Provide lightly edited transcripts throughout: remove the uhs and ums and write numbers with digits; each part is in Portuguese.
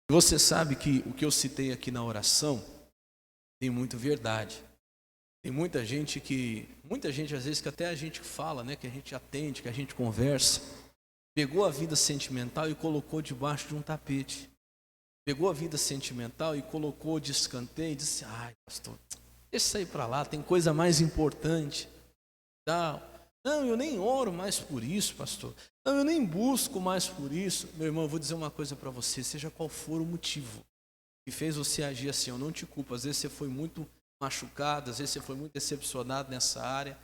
E você sabe que o que eu citei aqui na oração tem muito verdade. Tem muita gente às vezes que até a gente fala, né, que a gente atende, que a gente conversa, pegou a vida sentimental e colocou debaixo de um tapete. Pegou a vida sentimental e colocou de escanteio e disse: ai, pastor, deixa isso aí para lá, tem coisa mais importante. Não, eu nem oro mais por isso, pastor. Não, eu nem busco mais por isso. Meu irmão, eu vou dizer uma coisa para você, seja qual for o motivo que fez você agir assim, eu não te culpo. Às vezes você foi muito machucado, às vezes você foi muito decepcionado nessa área,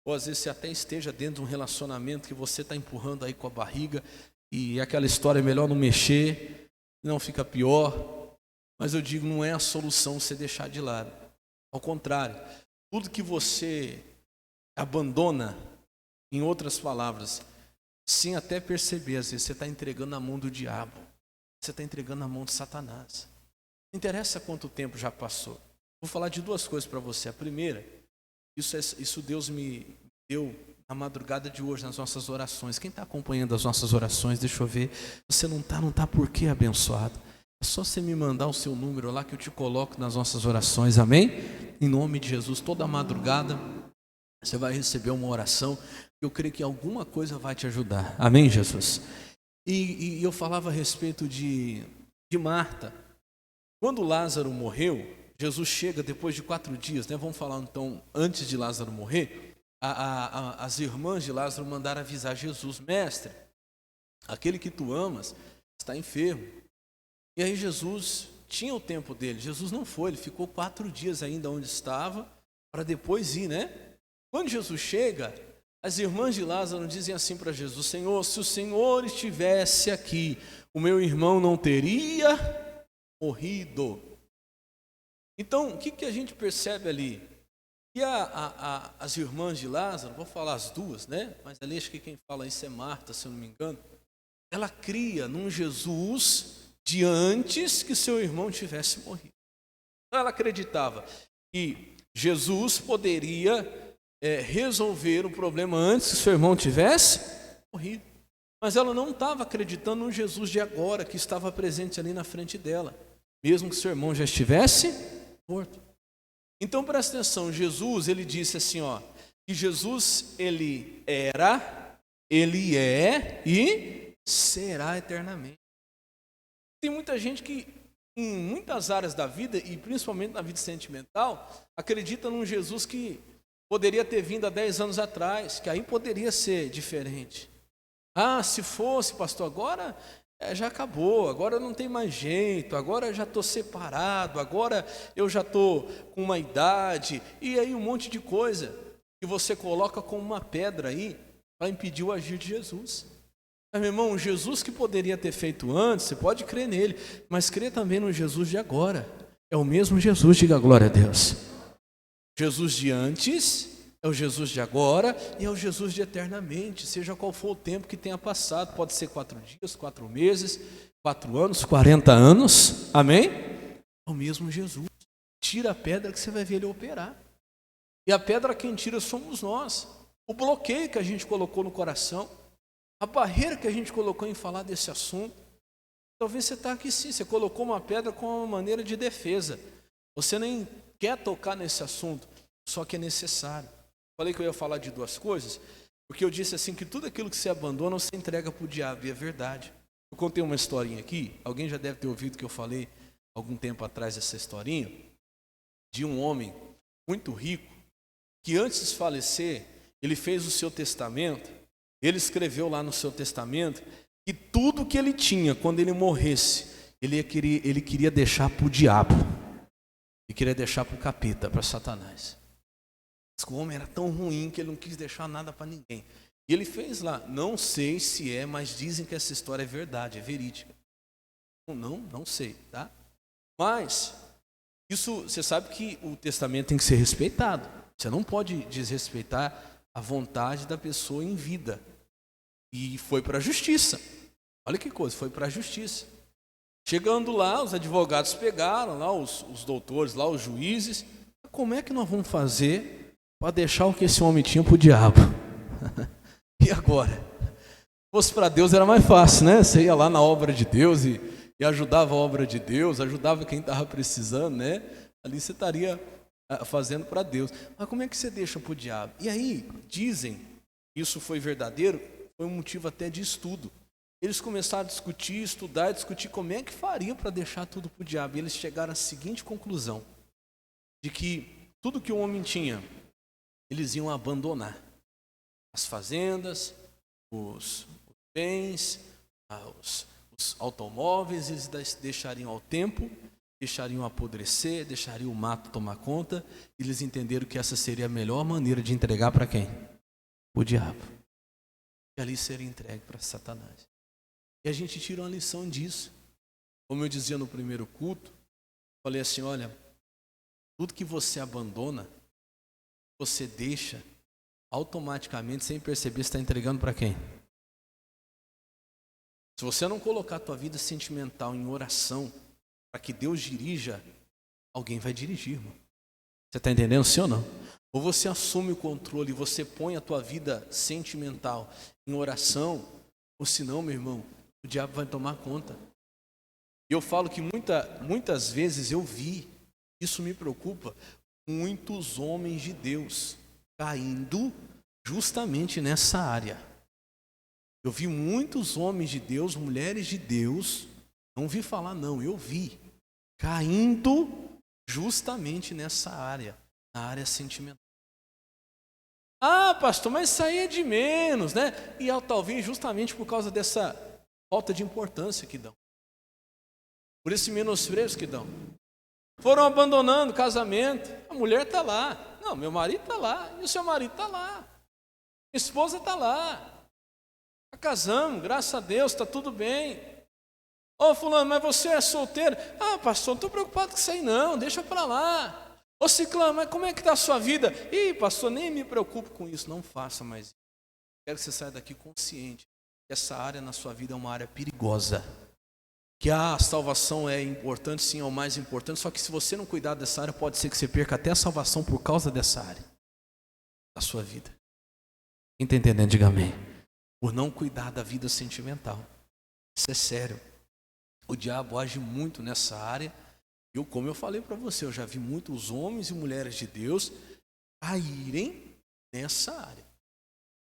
ou às vezes você até esteja dentro de um relacionamento que você está empurrando aí com a barriga, e aquela história é melhor não mexer, não fica pior. Mas eu digo, não é a solução você deixar de lado. Ao contrário, tudo que você abandona, em outras palavras, sem até perceber, às vezes você está entregando na mão do diabo, você está entregando na mão de Satanás. Não interessa quanto tempo já passou. Vou falar de duas coisas para você. A primeira, isso Deus me deu na madrugada de hoje, nas nossas orações. Quem está acompanhando as nossas orações, deixa eu ver. Você não está por quê abençoado? É só você me mandar o seu número lá que eu te coloco nas nossas orações, amém? Em nome de Jesus, toda madrugada você vai receber uma oração. Eu creio que alguma coisa vai te ajudar, amém, Jesus? E eu falava a respeito de Marta. Quando Lázaro morreu, Jesus chega depois de 4 dias, né? Vamos falar então, antes de Lázaro morrer, as irmãs de Lázaro mandaram avisar Jesus: mestre, aquele que tu amas está enfermo. E aí Jesus tinha o tempo dele, Jesus não foi, ele ficou 4 dias ainda onde estava, para depois ir, né? Quando Jesus chega, as irmãs de Lázaro dizem assim para Jesus: Senhor, se o Senhor estivesse aqui, o meu irmão não teria morrido. Então, o que a gente percebe ali? Que as irmãs de Lázaro, vou falar as duas, né? Mas ali acho que quem fala isso é Marta, se eu não me engano. Ela cria num Jesus de antes que seu irmão tivesse morrido. Então, ela acreditava que Jesus poderia resolver o problema antes que seu irmão tivesse morrido. Mas ela não estava acreditando no Jesus de agora, que estava presente ali na frente dela, mesmo que seu irmão já estivesse morto. Então presta atenção, Jesus, ele disse assim, que Jesus, ele era, ele é e será eternamente. Tem muita gente que, em muitas áreas da vida, e principalmente na vida sentimental, acredita num Jesus que poderia ter vindo há 10 anos atrás, que aí poderia ser diferente. Se fosse, pastor, agora já acabou, agora não tem mais jeito, agora eu já estou separado, agora eu já estou com uma idade, e aí um monte de coisa que você coloca como uma pedra aí para impedir o agir de Jesus. Mas, meu irmão, o Jesus que poderia ter feito antes, você pode crer nele, mas crer também no Jesus de agora. É o mesmo Jesus, diga glória a Deus. Jesus de antes é o Jesus de agora e é o Jesus de eternamente, seja qual for o tempo que tenha passado. Pode ser 4 dias, 4 meses, 4 anos, 40 anos, amém? É o mesmo Jesus. Tira a pedra que você vai ver ele operar. E a pedra quem tira somos nós. O bloqueio que a gente colocou no coração, a barreira que a gente colocou em falar desse assunto. Talvez você está aqui sim, você colocou uma pedra como uma maneira de defesa. Você nem quer tocar nesse assunto, só que é necessário. Falei que eu ia falar de 2 coisas, porque eu disse assim que tudo aquilo que você abandona, você entrega para o diabo, e é verdade. Eu contei uma historinha aqui, alguém já deve ter ouvido que eu falei algum tempo atrás essa historinha, de um homem muito rico, que antes de falecer, ele fez o seu testamento, ele escreveu lá no seu testamento, que tudo que ele tinha, quando ele morresse, ele queria deixar para o diabo, ele queria deixar para o capeta, para Satanás. O homem era tão ruim que ele não quis deixar nada para ninguém. E ele fez lá, não sei se é, mas dizem que essa história é verdade, é verídica. Não sei, tá? Mas, isso, você sabe que o testamento tem que ser respeitado. Você não pode desrespeitar a vontade da pessoa em vida. E foi para a justiça. Olha que coisa, foi para a justiça. Chegando lá, os advogados pegaram lá, os doutores lá, os juízes. Como é que nós vamos fazer para deixar o que esse homem tinha para o diabo? E agora? Se fosse para Deus era mais fácil, né? Você ia lá na obra de Deus e e ajudava a obra de Deus, ajudava quem estava precisando, né? Ali você estaria fazendo para Deus. Mas como é que você deixa para o diabo? E aí, dizem, isso foi verdadeiro, foi um motivo até de estudo. Eles começaram a discutir, estudar, discutir como é que faria para deixar tudo para o diabo. E eles chegaram à seguinte conclusão, de que tudo que o homem tinha, eles iam abandonar. As fazendas, os bens, os automóveis, eles deixariam ao tempo, deixariam apodrecer, deixariam o mato tomar conta. E eles entenderam que essa seria a melhor maneira de entregar para quem? O diabo. E ali seria entregue para Satanás. E a gente tira uma lição disso. Como eu dizia no primeiro culto, falei assim, olha, tudo que você abandona, você deixa, automaticamente, sem perceber, você está entregando para quem? Se você não colocar a tua vida sentimental em oração, para que Deus dirija, alguém vai dirigir, irmão. Você está entendendo, sim ou não? Ou você assume o controle, você põe a tua vida sentimental em oração, ou senão, meu irmão, o diabo vai tomar conta. E eu falo que muitas vezes eu vi, isso me preocupa, muitos homens de Deus caindo justamente nessa área. Eu vi muitos homens de Deus, mulheres de Deus, não vi falar não, eu vi, caindo justamente nessa área, na área sentimental. Ah, pastor, mas isso aí é de menos, né? E talvez justamente por causa dessa falta de importância que dão. Por esse menosprezo que dão. Foram abandonando o casamento. A mulher está lá. Não, meu marido está lá. E o seu marido está lá. Minha esposa está lá. Casamos, graças a Deus, está tudo bem. Ô fulano, mas você é solteiro? Ah, pastor, não estou preocupado com isso aí não, deixa para lá. Ô ciclano, mas como é que está a sua vida? Ih, pastor, nem me preocupo com isso, não faça mais isso. Quero que você saia daqui consciente que essa área na sua vida é uma área perigosa. Que a salvação é importante, sim, é o mais importante, só que se você não cuidar dessa área, pode ser que você perca até a salvação por causa dessa área da sua vida. Quem está entendendo, diga amém. Por não cuidar da vida sentimental. Isso é sério. O diabo age muito nessa área. Como eu falei para você, eu já vi muitos homens e mulheres de Deus caírem nessa área.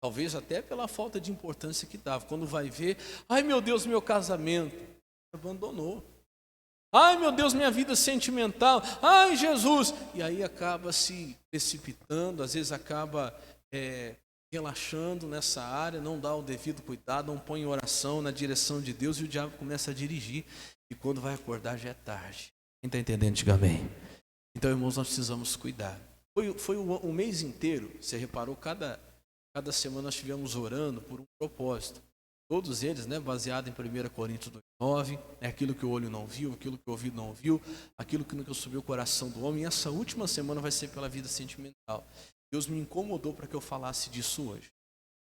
Talvez até pela falta de importância que dava. Quando vai ver, ai meu Deus, meu casamento, abandonou. Ai meu Deus, minha vida sentimental, ai Jesus. E aí acaba se precipitando, às vezes acaba relaxando nessa área, não dá o devido cuidado, não põe em oração na direção de Deus e o diabo começa a dirigir. E quando vai acordar já é tarde. Quem está entendendo, diga amém. Então, irmãos, nós precisamos cuidar. Foi o mês inteiro, você reparou, cada semana nós estivemos orando por um propósito. Todos eles, né, baseado em 1 Coríntios 2:9, é aquilo que o olho não viu, aquilo que o ouvido não viu, aquilo que nunca subiu o coração do homem. E essa última semana vai ser pela vida sentimental. Deus me incomodou para que eu falasse disso hoje.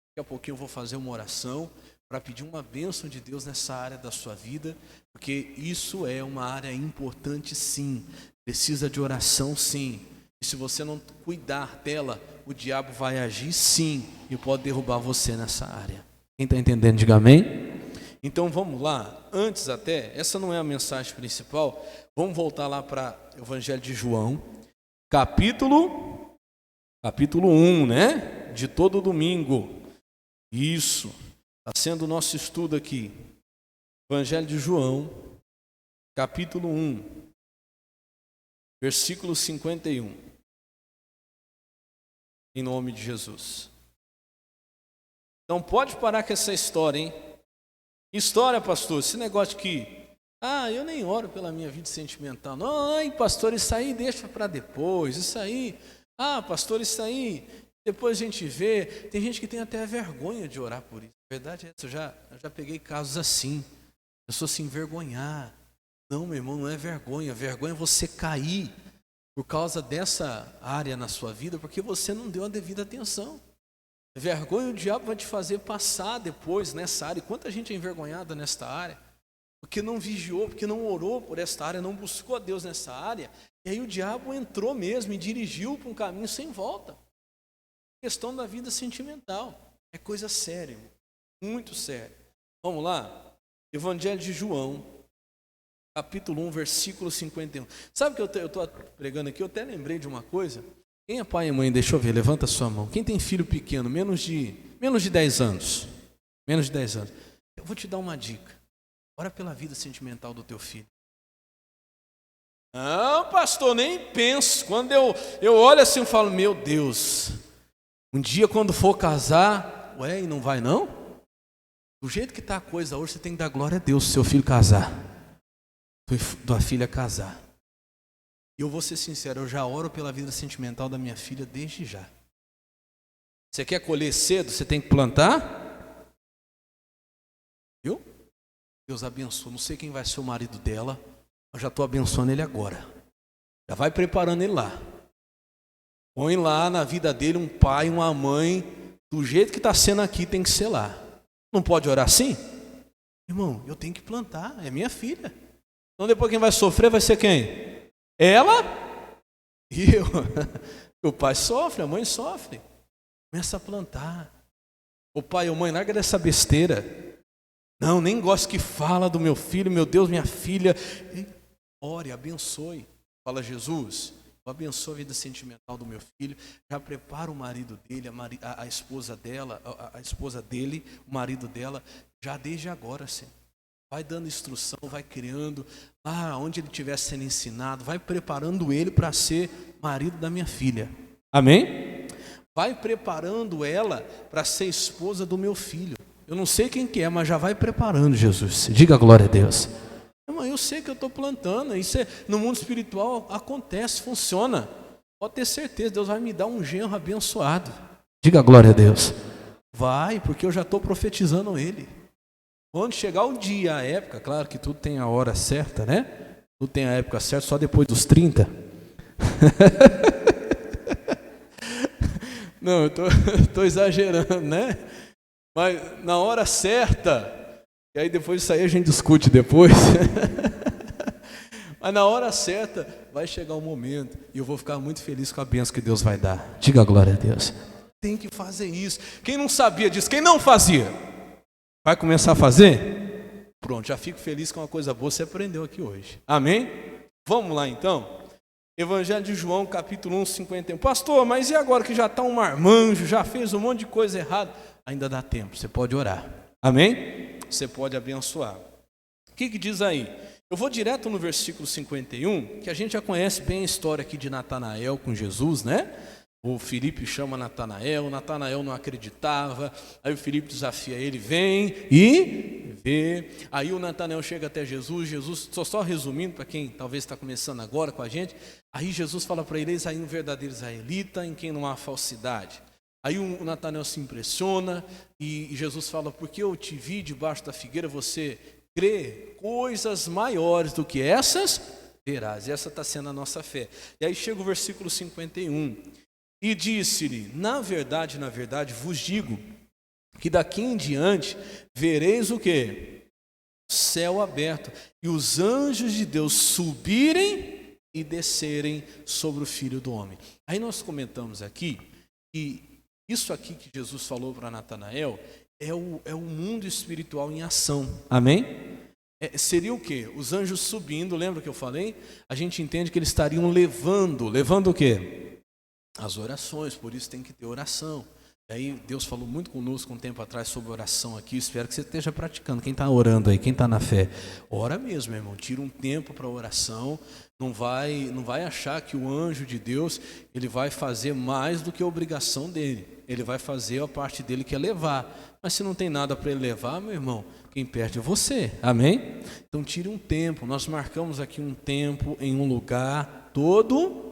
Daqui a pouquinho eu vou fazer uma oração para pedir uma bênção de Deus nessa área da sua vida, porque isso é uma área importante sim, precisa de oração sim. E se você não cuidar dela, o diabo vai agir sim e pode derrubar você nessa área. Quem está entendendo, diga amém. Então vamos lá, antes até, essa não é a mensagem principal, vamos voltar lá para o Evangelho de João, capítulo 1, né? De todo domingo. Isso. Está sendo o nosso estudo aqui. Evangelho de João, capítulo 1, versículo 51. Em nome de Jesus. Não pode parar com essa história, hein? História, pastor, esse negócio que eu nem oro pela minha vida sentimental. Não, ai, pastor, isso aí deixa para depois. Isso aí, pastor, isso aí depois a gente vê. Tem gente que tem até vergonha de orar por isso. A verdade é essa, eu já peguei casos assim. Eu sou se envergonhar. Não, meu irmão, não é vergonha. Vergonha é você cair por causa dessa área na sua vida, porque você não deu a devida atenção. Vergonha o diabo vai te fazer passar depois nessa área. E quanta gente é envergonhada nesta área? Porque não vigiou, porque não orou por esta área, não buscou a Deus nessa área. E aí o diabo entrou mesmo e dirigiu para um caminho sem volta. A questão da vida sentimental é coisa séria, muito séria. Vamos lá? Evangelho de João, capítulo 1, versículo 51. Sabe que eu estou pregando aqui, eu até lembrei de uma coisa. Quem é pai e mãe, deixa eu ver, levanta a sua mão. Quem tem filho pequeno, menos de 10 anos, menos de 10 anos, eu vou te dar uma dica. Ora pela vida sentimental do teu filho. Não, pastor, nem penso. Quando eu olho assim, eu falo, meu Deus, um dia quando for casar, ué, e não vai não? Do jeito que está a coisa hoje, você tem que dar glória a Deus se seu filho casar, tua filha casar. E eu vou ser sincero, eu já oro pela vida sentimental da minha filha desde já. Você quer colher cedo, você tem que plantar? Viu? Deus abençoe. Não sei quem vai ser o marido dela, mas já estou abençoando ele agora. Já vai preparando ele lá. Põe lá na vida dele um pai, uma mãe. Do jeito que está sendo aqui, tem que ser lá. Não pode orar assim? Irmão, eu tenho que plantar, é minha filha. Então depois quem vai sofrer vai ser quem? Ela e eu. O pai sofre, a mãe sofre. Começa a plantar. O pai ou mãe, larga dessa besteira. Não, nem gosto que fala do meu filho, meu Deus, minha filha. Ore, abençoe. Fala, Jesus, eu abençoo a vida sentimental do meu filho. Já prepara o marido dele, a esposa dela, a esposa dele, o marido dela, já desde agora, Senhor. Vai dando instrução, vai criando, lá onde ele estiver sendo ensinado, vai preparando ele para ser marido da minha filha. Amém? Vai preparando ela para ser esposa do meu filho. Eu não sei quem que é, mas já vai preparando, Jesus. Diga glória a Deus. Irmão, eu sei que eu estou plantando, isso no mundo espiritual acontece, funciona. Pode ter certeza, Deus vai me dar um genro abençoado. Diga glória a Deus. Vai, porque eu já estou profetizando ele. Quando chegar o dia, a época, claro que tudo tem a hora certa, né? Tudo tem a época certa, só depois dos 30. Não, eu estou exagerando, né? Mas na hora certa, e aí depois disso aí a gente discute depois. Mas na hora certa vai chegar o momento e eu vou ficar muito feliz com a bênção que Deus vai dar. Diga glória a Deus. Tem que fazer isso. Quem não sabia disso, quem não fazia, vai começar a fazer? Pronto, já fico feliz com uma coisa boa que você aprendeu aqui hoje. Amém? Vamos lá então. Evangelho de João, capítulo 1, 51. Pastor, mas e agora que já está um marmanjo, já fez um monte de coisa errada? Ainda dá tempo, você pode orar. Amém? Você pode abençoar. O que diz aí? Eu vou direto no versículo 51, que a gente já conhece bem a história aqui de Natanael com Jesus, né? O Filipe chama Natanael não acreditava, aí o Filipe desafia ele, vem e vê. Aí o Natanael chega até Jesus, só resumindo para quem talvez está começando agora com a gente, aí Jesus fala para ele, eis aí um verdadeiro israelita em quem não há falsidade. Aí o Natanael se impressiona e Jesus fala, porque eu te vi debaixo da figueira, você crê, coisas maiores do que essas terás. E essa está sendo a nossa fé. E aí chega o versículo 51. E disse-lhe, na verdade, vos digo, que daqui em diante vereis o quê? O céu aberto, e os anjos de Deus subirem e descerem sobre o Filho do Homem. Aí nós comentamos aqui, que isso aqui que Jesus falou para Natanael, é o mundo espiritual em ação. Amém? Seria o quê? Os anjos subindo, lembra que eu falei? A gente entende que eles estariam levando o quê? As orações, por isso tem que ter oração. E aí Deus falou muito conosco um tempo atrás sobre oração aqui, espero que você esteja praticando. Quem está orando aí, quem está na fé, ora mesmo, irmão, tira um tempo para oração, não vai achar que o anjo de Deus, ele vai fazer mais do que a obrigação dele, ele vai fazer a parte dele que é levar, mas se não tem nada para ele levar, meu irmão, quem perde é você, amém? Então tire um tempo, nós marcamos aqui um tempo em um lugar todo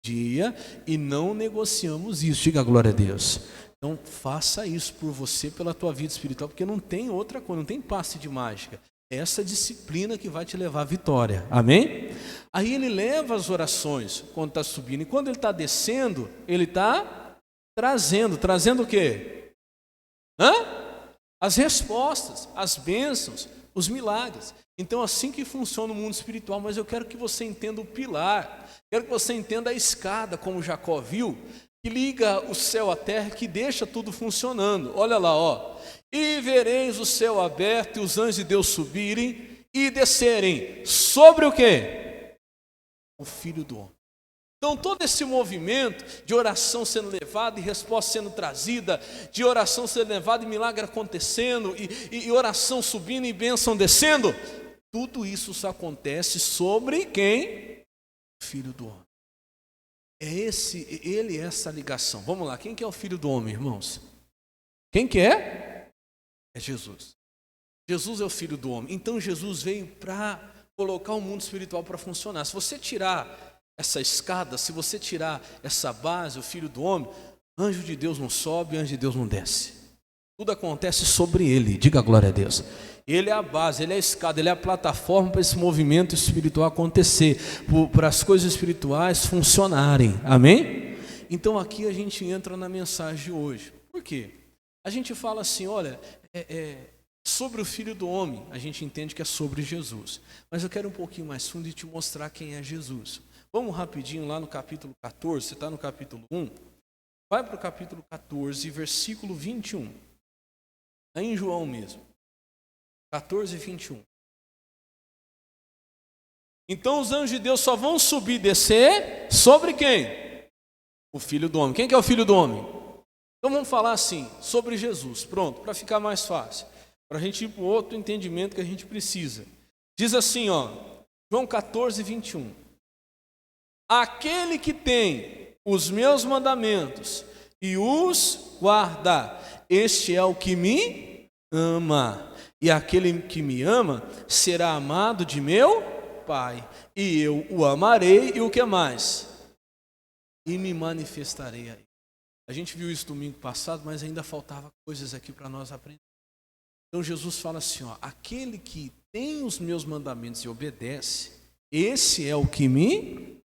dia e não negociamos isso, diga glória a Deus. Então faça isso por você, pela tua vida espiritual, porque não tem outra coisa, não tem passe de mágica, é essa disciplina que vai te levar à vitória, amém? Aí ele leva as orações quando está subindo, e quando ele está descendo, ele está trazendo o quê? As respostas, as bênçãos, os milagres. Então assim que funciona o mundo espiritual, mas eu quero que você entenda o pilar, quero que você entenda a escada, como Jacó viu, que liga o céu à terra, que deixa tudo funcionando. Olha lá, ó. E vereis o céu aberto e os anjos de Deus subirem e descerem sobre o quê? O Filho do Homem. Então todo esse movimento de oração sendo levada e resposta sendo trazida, de oração sendo levada e milagre acontecendo, e oração subindo e bênção descendo, tudo isso só acontece sobre quem? O Filho do Homem. Ele é essa ligação. Vamos lá, quem que é o Filho do Homem, irmãos? Quem que é? É Jesus. Jesus é o Filho do Homem. Então Jesus veio para colocar o mundo espiritual para funcionar. Se você tirar essa escada, se você tirar essa base, o Filho do Homem, anjo de Deus não sobe, anjo de Deus não desce. Tudo acontece sobre ele, diga glória a Deus. Ele é a base, ele é a escada, ele é a plataforma para esse movimento espiritual acontecer, para as coisas espirituais funcionarem, amém? Então aqui a gente entra na mensagem de hoje. Por quê? A gente fala assim, olha, sobre o Filho do Homem, a gente entende que é sobre Jesus. Mas eu quero um pouquinho mais fundo e te mostrar quem é Jesus. Vamos rapidinho lá no capítulo 14, você está no capítulo 1, vai para o capítulo 14, versículo 21, aí em João mesmo, 14, 21. Então os anjos de Deus só vão subir e descer sobre quem? O Filho do Homem. Quem que é o Filho do Homem? Então vamos falar assim, sobre Jesus, pronto, para ficar mais fácil, para a gente ir para o outro entendimento que a gente precisa. Diz assim, ó, João 14, 21. Aquele que tem os meus mandamentos e os guarda, este é o que me ama. E aquele que me ama será amado de meu Pai. E eu o amarei e o que mais? E me manifestarei a ele. A gente viu isso domingo passado, mas ainda faltava coisas aqui para nós aprender. Então Jesus fala assim, ó, aquele que tem os meus mandamentos e obedece, esse é o que me...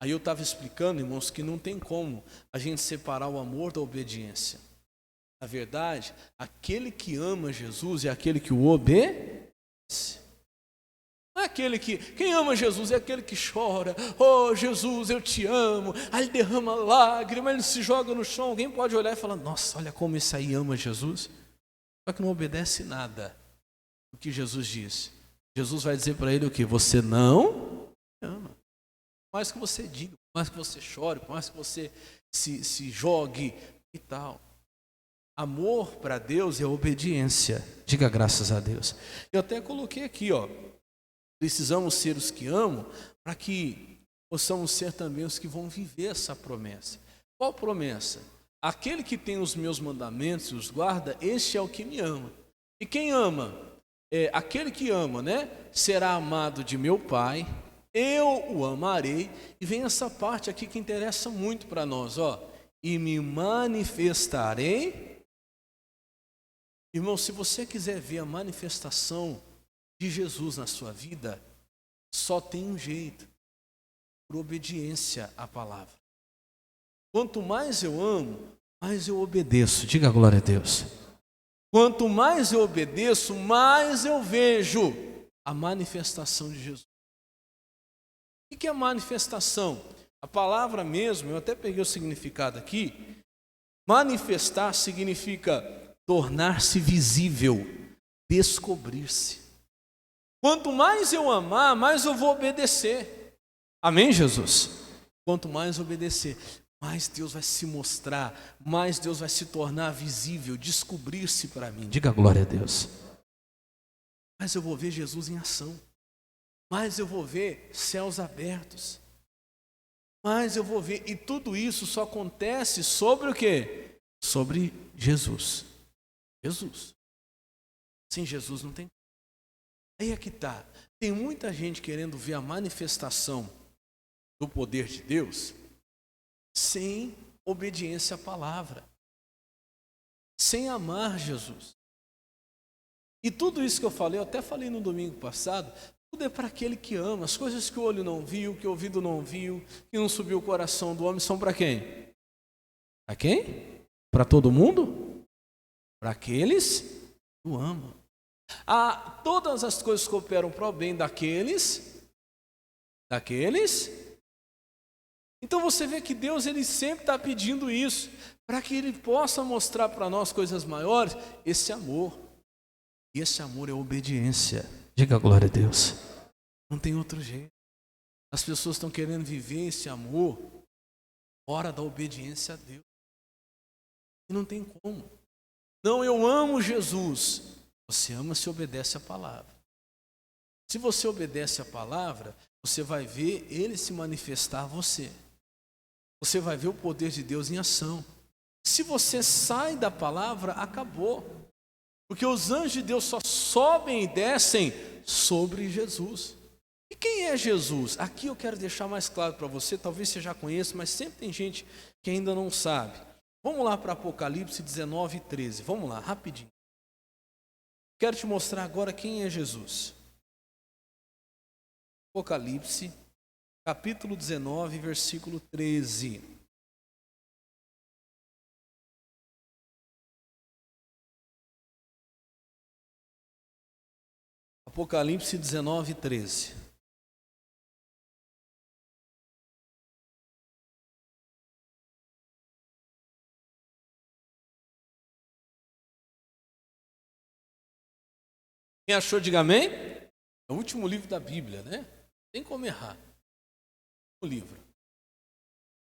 Aí eu estava explicando, irmãos, que não tem como a gente separar o amor da obediência. Na verdade, aquele que ama Jesus é aquele que o obedece. Não é aquele que... Quem ama Jesus é aquele que chora. Oh, Jesus, eu te amo. Aí ele derrama lágrimas, ele se joga no chão. Alguém pode olhar e falar, nossa, olha como esse aí ama Jesus. Só que não obedece nada do que Jesus disse. Jesus vai dizer para ele o quê? Você não ama. Por mais que você diga, por mais que você chore, por mais que você se jogue e tal. Amor para Deus é obediência. Diga graças a Deus. Eu até coloquei aqui, ó. Precisamos ser os que amam para que possamos ser também os que vão viver essa promessa. Qual promessa? Aquele que tem os meus mandamentos e os guarda, este é o que me ama. E quem ama? Aquele que ama, né? Será amado de meu Pai. Eu o amarei. E vem essa parte aqui que interessa muito para nós, ó. E me manifestarei. Irmão, se você quiser ver a manifestação de Jesus na sua vida, só tem um jeito: por obediência à palavra. Quanto mais eu amo, mais eu obedeço. Diga glória a Deus. Quanto mais eu obedeço, mais eu vejo a manifestação de Jesus. O que é manifestação? A palavra mesmo, eu até peguei o significado aqui. Manifestar significa tornar-se visível, descobrir-se. Quanto mais eu amar, mais eu vou obedecer. Amém, Jesus? Quanto mais obedecer, mais Deus vai se mostrar, mais Deus vai se tornar visível, descobrir-se para mim. Diga glória a Deus. Mais eu vou ver Jesus em ação. Mais eu vou ver céus abertos. Mais eu vou ver, e tudo isso só acontece sobre o quê? Sobre Jesus. Jesus. Sem Jesus não tem. Aí é que está. Tem muita gente querendo ver a manifestação do poder de Deus sem obediência à palavra, sem amar Jesus. E tudo isso que eu falei, eu até falei no domingo passado, tudo é para aquele que ama. As coisas que o olho não viu, que o ouvido não viu, que não subiu o coração do homem, são para quem? Para quem? Para todo mundo? Para aqueles que o amam. Todas as coisas cooperam para o bem daqueles. Então você vê que Deus, ele sempre está pedindo isso, para que ele possa mostrar para nós coisas maiores, esse amor. E esse amor é obediência. Diga glória a Deus. Não tem outro jeito. As pessoas estão querendo viver esse amor fora da obediência a Deus. E não tem como. Não, eu amo Jesus. Você ama se obedece a palavra. Se você obedece a palavra, você vai ver Ele se manifestar a você. Você vai ver o poder de Deus em ação. Se você sai da palavra, acabou. Porque os anjos de Deus só sobem e descem sobre Jesus. E quem é Jesus? Aqui eu quero deixar mais claro para você, talvez você já conheça, mas sempre tem gente que ainda não sabe. Vamos lá para Apocalipse 19 e 13. Vamos lá, rapidinho. Quero te mostrar agora quem é Jesus. Apocalipse, capítulo 19, versículo 13. Apocalipse 19, 13. Quem achou, diga amém. É o último livro da Bíblia, né? Tem como errar. O livro.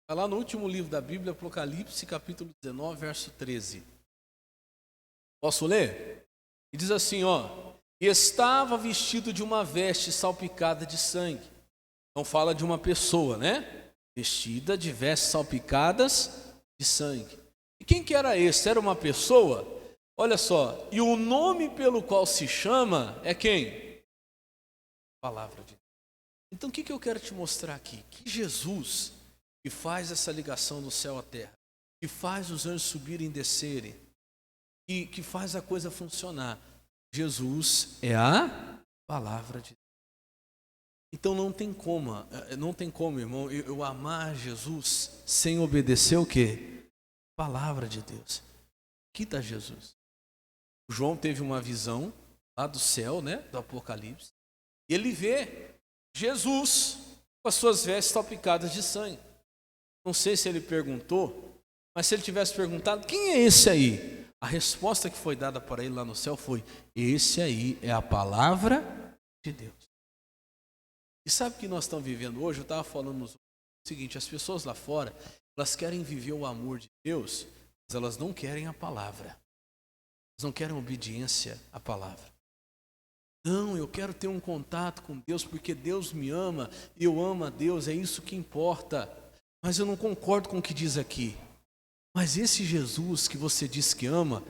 Está lá no último livro da Bíblia, Apocalipse, capítulo 19, verso 13. Posso ler? E diz assim, ó. E estava vestido de uma veste salpicada de sangue. Então fala de uma pessoa, né? Vestida de vestes salpicadas de sangue. E quem que era esse? Era uma pessoa? Olha só. E o nome pelo qual se chama é quem? Palavra de Deus. Então o que eu quero te mostrar aqui? Que Jesus, que faz essa ligação do céu à terra, que faz os anjos subirem e descerem, que faz a coisa funcionar. Jesus é a palavra de Deus. Então não tem como, irmão, eu amar Jesus sem obedecer o quê? Palavra de Deus. Aqui está Jesus. O João teve uma visão lá do céu, né, do Apocalipse, e ele vê Jesus com as suas vestes salpicadas de sangue. Não sei se ele perguntou, mas se ele tivesse perguntado, quem é esse aí? A resposta que foi dada para ele lá no céu foi, esse aí é a palavra de Deus. E sabe o que nós estamos vivendo hoje? Eu estava falando o seguinte, as pessoas lá fora, elas querem viver o amor de Deus, mas elas não querem a palavra. Elas não querem obediência à palavra. Não, eu quero ter um contato com Deus porque Deus me ama, eu amo a Deus, é isso que importa. Mas eu não concordo com o que diz aqui. Mas esse Jesus que você diz que ama,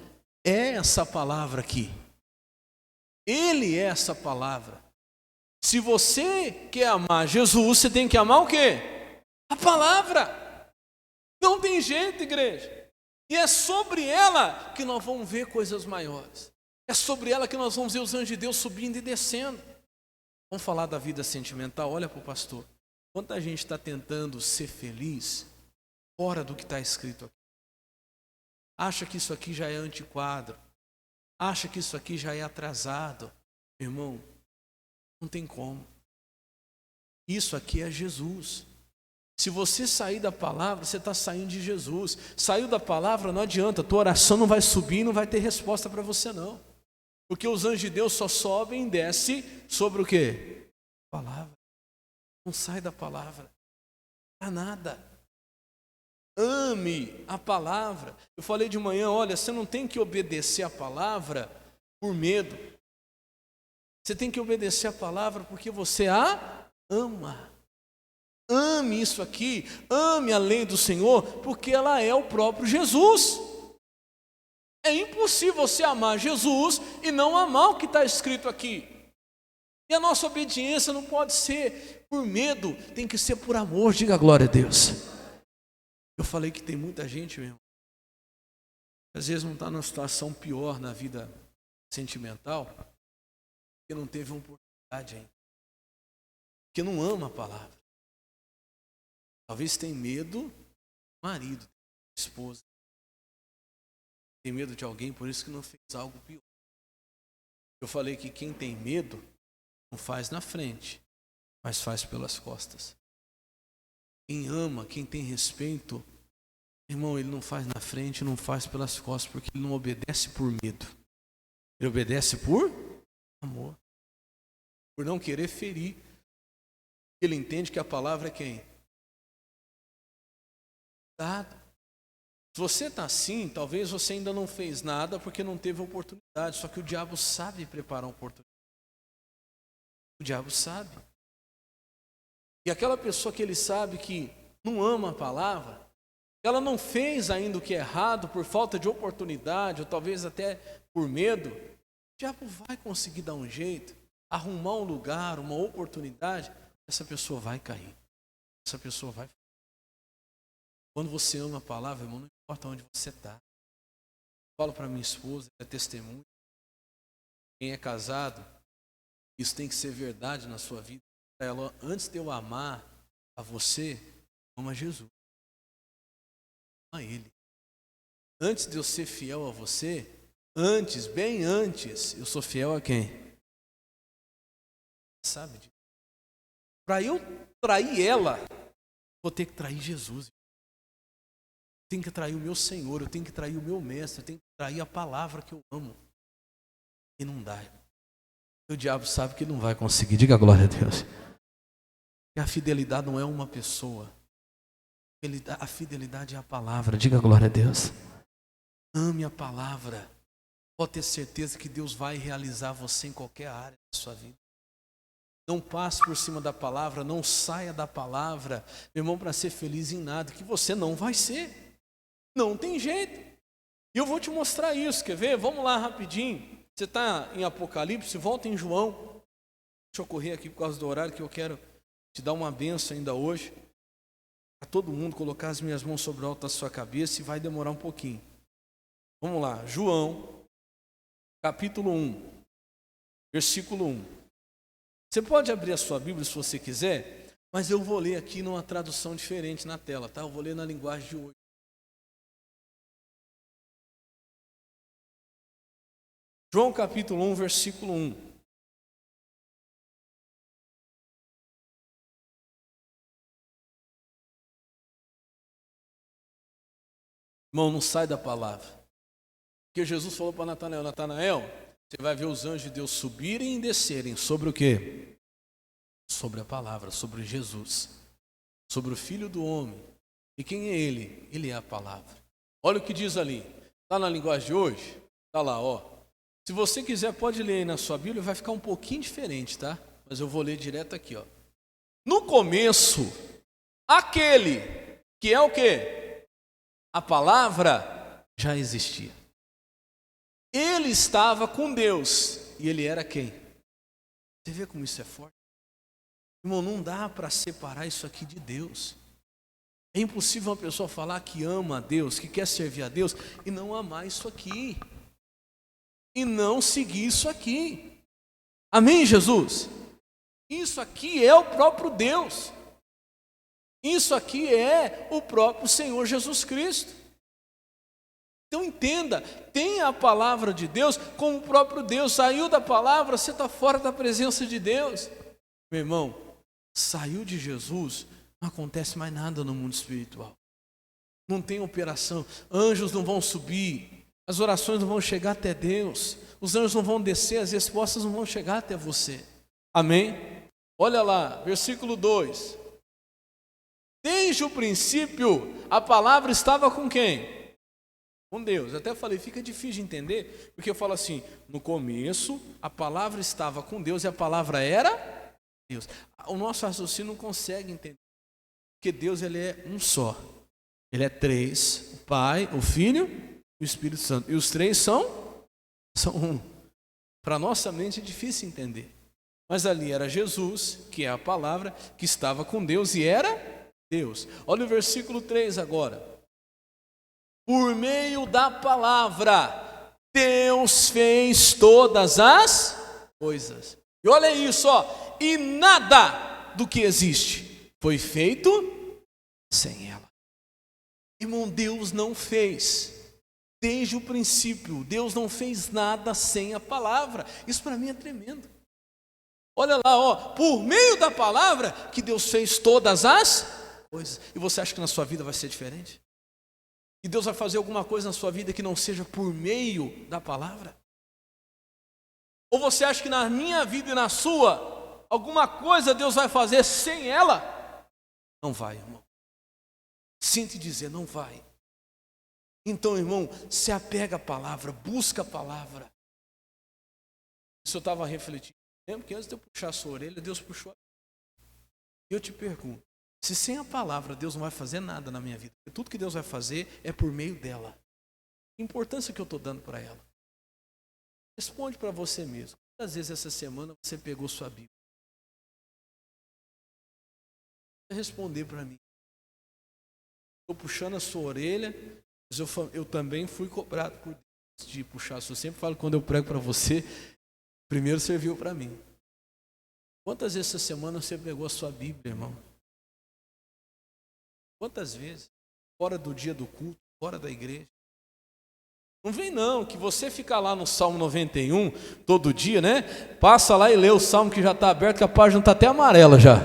é essa palavra aqui. Ele é essa palavra. Se você quer amar Jesus, você tem que amar o quê? A palavra. Não tem jeito, igreja. E é sobre ela que nós vamos ver coisas maiores. É sobre ela que nós vamos ver os anjos de Deus subindo e descendo. Vamos falar da vida sentimental? Olha para o pastor. Quanta gente está tentando ser feliz fora do que está escrito aqui. Acha que isso aqui já é antiquado. Acha que isso aqui já é atrasado. Irmão, não tem como. Isso aqui é Jesus. Se você sair da palavra, você está saindo de Jesus. Saiu da palavra, não adianta. Tua oração não vai subir, não vai ter resposta para você não. Porque os anjos de Deus só sobem e descem sobre o quê? Palavra. Não sai da palavra. Para nada. Ame a palavra. Eu falei de manhã, olha, você não tem que obedecer a palavra por medo. Você tem que obedecer a palavra porque você a ama. Ame isso aqui, ame a lei do Senhor, porque ela é o próprio Jesus. É impossível você amar Jesus e não amar o que está escrito aqui. E a nossa obediência não pode ser por medo, tem que ser por amor, diga glória a Deus. Eu falei que tem muita gente mesmo, às vezes não está numa situação pior na vida sentimental, porque não teve uma oportunidade ainda, porque não ama a palavra. Talvez tenha medo do marido, da esposa. Tem medo de alguém, por isso que não fez algo pior. Eu falei que quem tem medo não faz na frente, mas faz pelas costas. Quem ama, quem tem respeito, irmão, ele não faz na frente, não faz pelas costas, porque ele não obedece por medo. Ele obedece por amor. por não querer ferir. Ele entende que a palavra é quem? Dado. Se você está assim, talvez você ainda não fez nada porque não teve oportunidade. Só que o diabo sabe preparar uma oportunidade. O diabo sabe. E aquela pessoa que ele sabe que não ama a palavra, ela não fez ainda o que é errado por falta de oportunidade, ou talvez até por medo, o diabo vai conseguir dar um jeito, arrumar um lugar, uma oportunidade, essa pessoa vai cair. Essa pessoa vai. Quando você ama a palavra, irmão, não importa onde você está. Falo para minha esposa, é testemunho. Quem é casado, isso tem que ser verdade na sua vida. Ela, antes de eu amar a você, ama Jesus. Ama Ele. Antes de eu ser fiel a você, antes, bem antes, eu sou fiel a quem? Sabe disso? Para eu trair ela, vou ter que trair Jesus. Eu tenho que trair o meu Senhor, eu tenho que trair o meu mestre, eu tenho que trair a palavra que eu amo. E não dá. O diabo sabe que não vai conseguir. Diga glória a Deus. E a fidelidade não é uma pessoa. A fidelidade é a palavra. Diga glória a Deus. Ame a palavra. Pode ter certeza que Deus vai realizar você em qualquer área da sua vida. Não passe por cima da palavra, não saia da palavra, meu irmão, para ser feliz em nada, que você não vai ser. Não tem jeito. E eu vou te mostrar isso, quer ver? Vamos lá rapidinho. Você está em Apocalipse, volta em João. Deixa eu correr aqui por causa do horário, que eu quero te dar uma bênção ainda hoje. Para todo mundo colocar as minhas mãos sobre o alto da sua cabeça, e vai demorar um pouquinho. Vamos lá, João, capítulo 1, versículo 1. Você pode abrir a sua Bíblia se você quiser, mas eu vou ler aqui numa tradução diferente na tela, tá? Eu vou ler na linguagem de hoje. João capítulo 1, versículo 1. Irmão, não sai da palavra. Porque Jesus falou para Natanael, Natanael, você vai ver os anjos de Deus subirem e descerem sobre o quê? Sobre a palavra, sobre Jesus, sobre o Filho do Homem. E quem é Ele? Ele é a palavra. Olha o que diz ali. Está na linguagem de hoje? Está lá, ó. Se você quiser, pode ler aí na sua Bíblia, vai ficar um pouquinho diferente, tá? Mas eu vou ler direto aqui, ó. No começo, aquele que é o quê? A palavra já existia. Ele estava com Deus. E ele era quem? Você vê como isso é forte? Irmão, não dá para separar isso aqui de Deus. É impossível uma pessoa falar que ama a Deus, que quer servir a Deus, e não amar isso aqui. E não seguir isso aqui. Amém, Jesus? Isso aqui é o próprio Deus. Isso aqui é o próprio Senhor Jesus Cristo. Então entenda, tenha a palavra de Deus como o próprio Deus. Saiu da palavra, você está fora da presença de Deus. Meu irmão, saiu de Jesus, não acontece mais nada no mundo espiritual. Não tem operação, anjos não vão subir, as orações não vão chegar até Deus, os anjos não vão descer, as respostas não vão chegar até você. Amém? Olha lá, versículo 2. Desde o princípio, a palavra estava com quem? Com Deus. Até falei, fica difícil de entender, porque eu falo assim, no começo, a palavra estava com Deus e a palavra era Deus. O nosso raciocínio não consegue entender, porque Deus ele é um só. Ele é três, o Pai, o Filho e o Espírito Santo. E os três são um. Para nossa mente é difícil entender. Mas ali era Jesus, que é a palavra, que estava com Deus e era Deus. Olha o versículo 3 agora. Por meio da palavra, Deus fez todas as coisas. E olha isso, ó. E nada do que existe foi feito sem ela. Irmão, Deus não fez. Desde o princípio, Deus não fez nada sem a palavra. Isso para mim é tremendo. Olha lá, ó. Por meio da palavra que Deus fez todas as coisas. E você acha que na sua vida vai ser diferente? E Deus vai fazer alguma coisa na sua vida que não seja por meio da palavra? Ou você acha que na minha vida e na sua, alguma coisa Deus vai fazer sem ela? Não vai, irmão. Sinto dizer, não vai. Então, irmão, se apega à palavra, busca a palavra. Isso eu estava refletindo. Lembra que antes de eu puxar a sua orelha, Deus puxou. Eu te pergunto, se sem a palavra Deus não vai fazer nada na minha vida, porque tudo que Deus vai fazer é por meio dela. Que importância que eu estou dando para ela? Responde para você mesmo. Quantas vezes essa semana você pegou sua Bíblia? Você responder para mim. Estou puxando a sua orelha, mas eu também fui cobrado por Deus de puxar a sua. Eu sempre falo, quando eu prego para você, primeiro serviu para mim. Quantas vezes essa semana você pegou a sua Bíblia, irmão? Quantas vezes? Fora do dia do culto, fora da igreja. Não vem não, que você fica lá no Salmo 91, todo dia, né? Passa lá e lê o Salmo que já está aberto, que a página está até amarela já.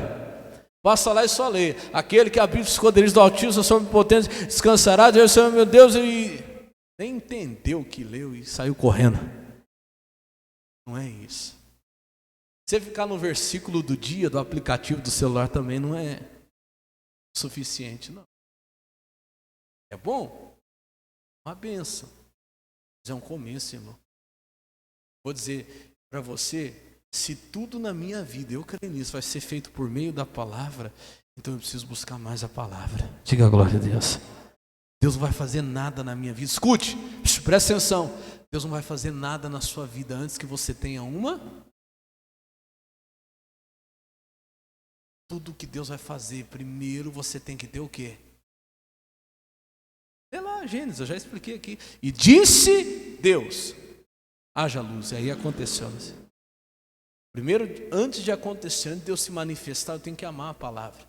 Passa lá e só lê. Aquele que habita os esconderijos do Altíssimo, sobre o potente, descansará, Deus, Senhor, meu Deus, e nem entendeu o que leu e saiu correndo. Não é isso. Você ficar no versículo do dia do aplicativo do celular também não é suficiente, não. É bom? Uma bênção. Mas é um começo, irmão. Vou dizer para você, se tudo na minha vida, eu creio nisso, vai ser feito por meio da palavra, então eu preciso buscar mais a palavra. Diga a glória a Deus. Deus não vai fazer nada na minha vida. Escute, presta atenção. Deus não vai fazer nada na sua vida antes que você tenha uma. Tudo que Deus vai fazer, primeiro você tem que ter o quê? Sei lá, Gênesis, eu já expliquei aqui. E disse Deus, haja luz. E aí aconteceu. Primeiro, antes de acontecer, antes de Deus se manifestar, eu tenho que amar a palavra.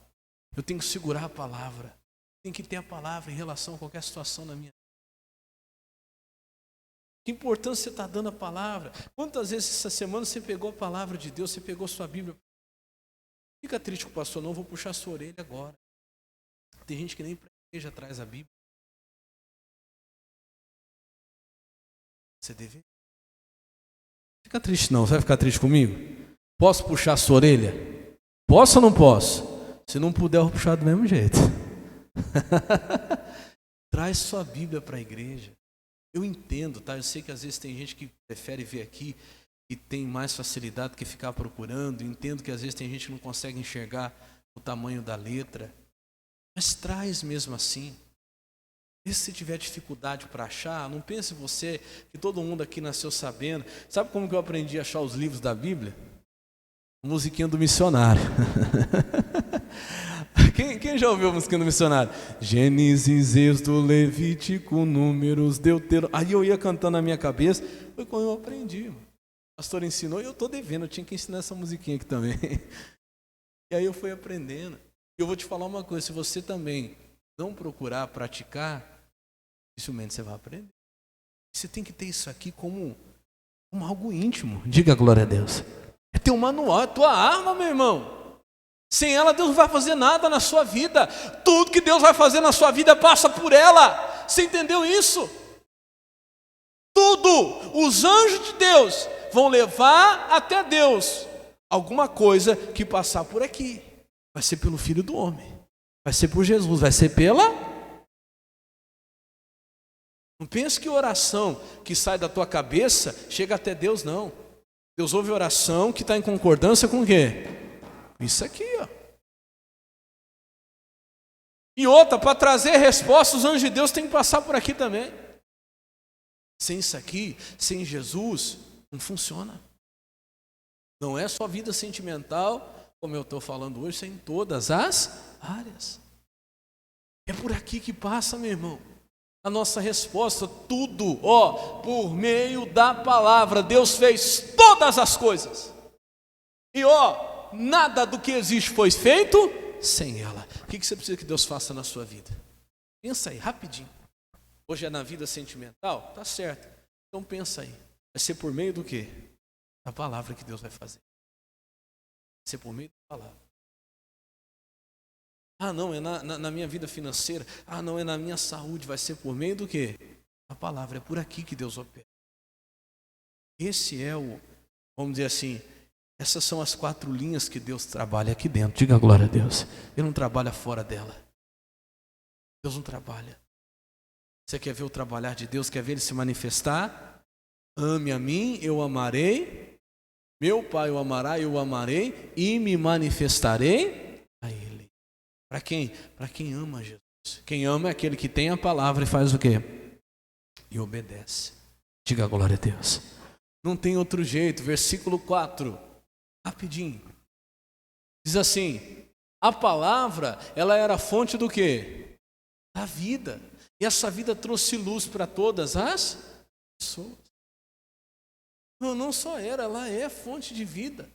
Eu tenho que segurar a palavra. Eu tenho que ter a palavra em relação a qualquer situação na minha vida. Que importância você está dando a palavra? Quantas vezes essa semana você pegou a palavra de Deus, você pegou sua Bíblia? Fica triste com o pastor, não, vou puxar a sua orelha agora. Tem gente que nem para a igreja traz a Bíblia. Você deve. Fica triste não, você vai ficar triste comigo? Posso puxar a sua orelha? Posso ou não posso? Se não puder, eu vou puxar do mesmo jeito. Traz sua Bíblia para a igreja. Eu entendo, tá? Eu sei que às vezes tem gente que prefere ver aqui e tem mais facilidade que ficar procurando. Entendo que às vezes tem gente que não consegue enxergar o tamanho da letra. Mas traz mesmo assim. E se tiver dificuldade para achar, não pense você que todo mundo aqui nasceu sabendo. Sabe como que eu aprendi a achar os livros da Bíblia? Musiquinha do missionário. Quem já ouviu a musiquinha do missionário? Gênesis, Êxodo, Levítico, Números, Deuteronômio. Aí eu ia cantando na minha cabeça. Foi quando eu aprendi. O pastor ensinou e eu estou devendo. Eu tinha que ensinar essa musiquinha aqui também. E aí eu fui aprendendo. E eu vou te falar uma coisa. Se você também não procurar praticar, dificilmente você vai aprender. Você tem que ter isso aqui como algo íntimo. Diga glória a Deus. É teu manual, é tua arma, meu irmão. Sem ela, Deus não vai fazer nada na sua vida. Tudo que Deus vai fazer na sua vida passa por ela. Você entendeu isso? Tudo. Os anjos de Deus vão levar até Deus alguma coisa que passar por aqui. Vai ser pelo Filho do Homem. Vai ser por Jesus. Vai ser pela... Não pense que oração que sai da tua cabeça chega até Deus, não. Deus ouve oração que está em concordância com o quê? Isso aqui, ó. E outra, para trazer respostas, os anjos de Deus têm que passar por aqui também. Sem isso aqui, sem Jesus, não funciona. Não é só vida sentimental, como eu estou falando hoje, isso é em todas as áreas. É por aqui que passa, meu irmão. A nossa resposta, tudo, ó, por meio da palavra. Deus fez todas as coisas. E ó, nada do que existe foi feito sem ela. O que você precisa que Deus faça na sua vida? Pensa aí, rapidinho. Hoje é na vida sentimental? Tá certo. Então pensa aí. Vai ser por meio do quê? Da palavra que Deus vai fazer. Vai ser por meio da palavra. Ah, não, é na minha vida financeira. Ah, não, é na minha saúde. Vai ser por meio do quê? A palavra. É por aqui que Deus opera. Esse é vamos dizer assim, Essas são as 4 linhas que Deus trabalha aqui dentro. Diga glória a Deus. Ele não trabalha fora dela. Deus não trabalha. Você quer ver o trabalhar de Deus? Quer ver Ele se manifestar? Ame a mim, eu amarei. Meu Pai o amará, eu o amarei. E me manifestarei a Ele. Para quem? Para quem ama Jesus. Quem ama é aquele que tem a palavra e faz o quê? E obedece. Diga glória a Deus. Não tem outro jeito. Versículo 4. Rapidinho. Diz assim: a palavra, ela era a fonte do quê? Da vida. E essa vida trouxe luz para todas as pessoas. Não só era, ela é fonte de vida.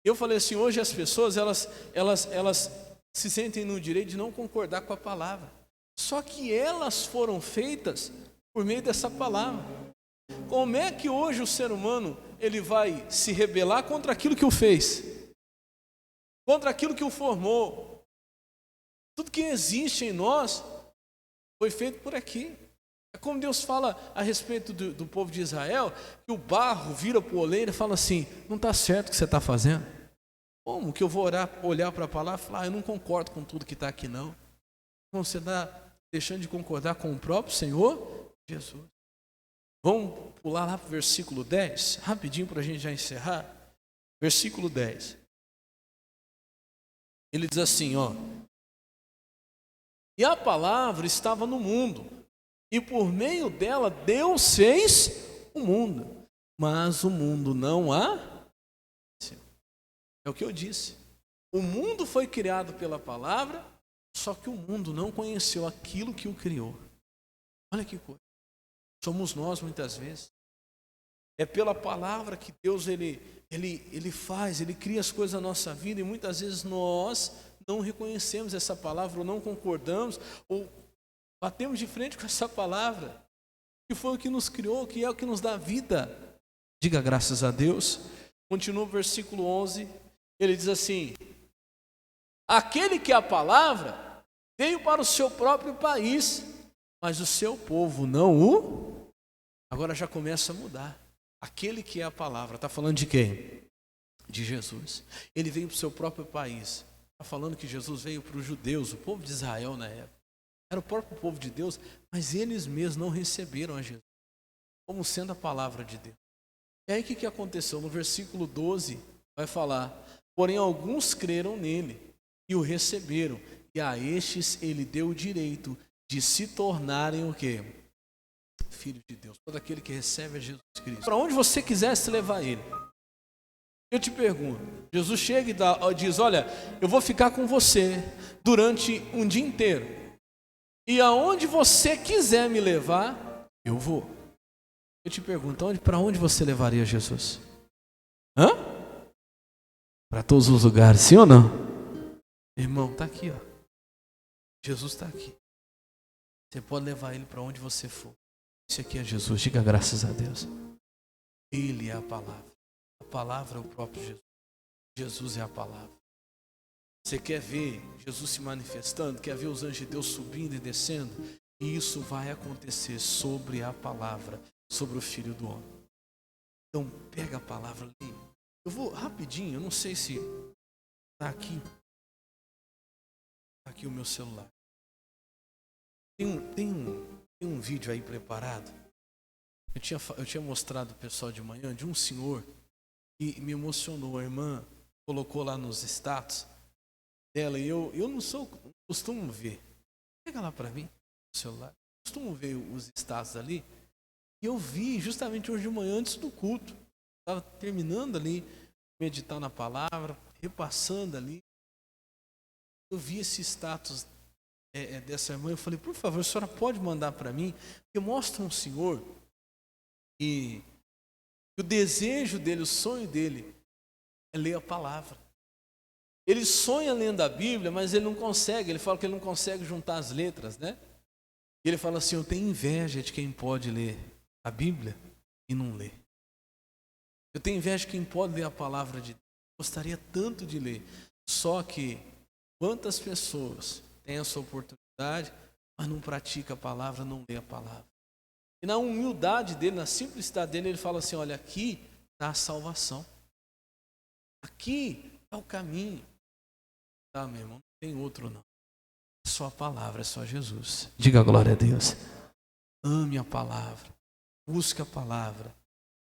Eu falei assim, hoje as pessoas, elas se sentem no direito de não concordar com a palavra. Só que elas foram feitas por meio dessa palavra. Como é que hoje o ser humano ele vai se rebelar contra aquilo que o fez? Contra aquilo que o formou? Tudo que existe em nós foi feito por aqui. É como Deus fala a respeito do povo de Israel, que o barro vira para o oleiro e fala assim, não está certo o que você está fazendo. Como que eu vou olhar para a palavra e falar, eu não concordo com tudo que está aqui não. Então você está deixando de concordar com o próprio Senhor Jesus. Vamos pular lá para o versículo 10, rapidinho para a gente já encerrar. Versículo 10. Ele diz assim, ó. E a palavra estava no mundo, e por meio dela Deus fez o mundo, mas o mundo não a conheceu. É o que eu disse. O mundo foi criado pela palavra, só que o mundo não conheceu aquilo que o criou. Olha que coisa. Somos nós muitas vezes. É pela palavra que Deus ele faz, Ele cria as coisas na nossa vida, e muitas vezes nós não reconhecemos essa palavra, ou não concordamos, ou batemos de frente com essa palavra, que foi o que nos criou, que é o que nos dá vida. Diga graças a Deus. Continua o versículo 11, ele diz assim: aquele que é a palavra veio para o seu próprio país, mas o seu povo não o... Agora já começa a mudar. Aquele que é a palavra, está falando de quem? De Jesus. Ele veio para o seu próprio país. Está falando que Jesus veio para os judeus, o povo de Israel na época. Era o próprio povo de Deus, mas eles mesmos não receberam a Jesus como sendo a palavra de Deus. E aí o que aconteceu? No versículo 12 vai falar: porém alguns creram nele e o receberam, e a estes ele deu o direito de se tornarem o quê? Filho de Deus. Todo aquele que recebe a Jesus Cristo. Para onde você quisesse levar ele. Eu te pergunto, Jesus chega e diz, olha, eu vou ficar com você durante um dia inteiro. E aonde você quiser me levar, eu vou. Eu te pergunto, para onde você levaria Jesus? Hã? Para todos os lugares, sim ou não? Irmão, está aqui, ó. Jesus está aqui. Você pode levar ele para onde você for. Esse aqui é Jesus, diga graças a Deus. Ele é a palavra. A palavra é o próprio Jesus. Jesus é a palavra. Você quer ver Jesus se manifestando? Quer ver os anjos de Deus subindo e descendo? E isso vai acontecer sobre a palavra, sobre o Filho do Homem. Então pega a palavra ali. Eu vou rapidinho, eu não sei se está aqui. Está aqui o meu celular. Tem um vídeo aí preparado. Eu tinha mostrado o pessoal de manhã de um senhor e me emocionou. A irmã colocou lá nos status dela e eu não costumo ver. Pega lá para mim o celular. Costumo ver os status ali. E eu vi justamente hoje de manhã antes do culto. Estava terminando ali, meditar na palavra, repassando ali. Eu vi esse status dessa irmã, eu falei, por favor, a senhora pode mandar para mim? Porque mostra um senhor e o desejo dele, o sonho dele é ler a palavra. Ele sonha lendo a Bíblia, mas ele não consegue, ele fala que ele não consegue juntar as letras, né? E ele fala assim, eu tenho inveja de quem pode ler a Bíblia e não lê. Eu tenho inveja de quem pode ler a palavra de Deus. Gostaria tanto de ler, só que quantas pessoas tem essa oportunidade, mas não pratica a palavra, não lê a palavra. E na humildade dele, na simplicidade dele, ele fala assim, olha, aqui está a salvação. Aqui é o caminho. Tá, meu irmão? Não tem outro não. É só a palavra, é só Jesus. Diga glória a Deus. Ame a palavra. Busque a palavra.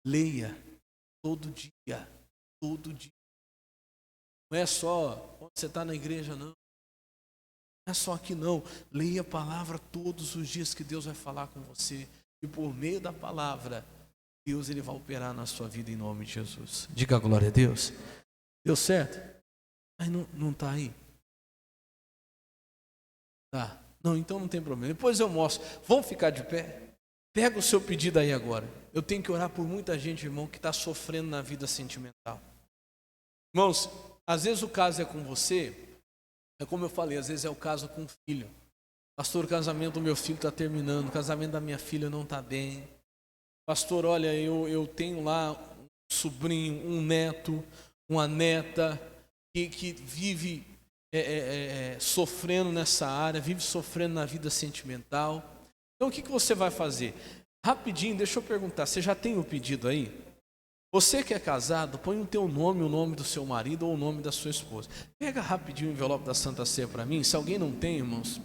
Leia todo dia. Todo dia. Não é só quando você está na igreja, não. Não é só aqui, não. Leia a palavra todos os dias que Deus vai falar com você. E por meio da palavra, Deus ele vai operar na sua vida em nome de Jesus. Diga glória a Deus. Deu certo? Mas não está aí. Tá. Não, então não tem problema. Depois eu mostro. Vamos ficar de pé? Pega o seu pedido aí agora. Eu tenho que orar por muita gente, irmão, que está sofrendo na vida sentimental. Irmãos, às vezes o caso é com você, é como eu falei, às vezes é o caso com o filho. Pastor, o casamento do meu filho está terminando, o casamento da minha filha não está bem. Pastor, olha, eu tenho lá um sobrinho, um neto, uma neta que vive sofrendo nessa área, vive sofrendo na vida sentimental. Então o que você vai fazer? Rapidinho, deixa eu perguntar, você já tem o pedido aí? Você que é casado, põe o teu nome, o nome do seu marido ou o nome da sua esposa. Pega rapidinho o envelope da Santa Ceia para mim. Se alguém não tem, irmãos,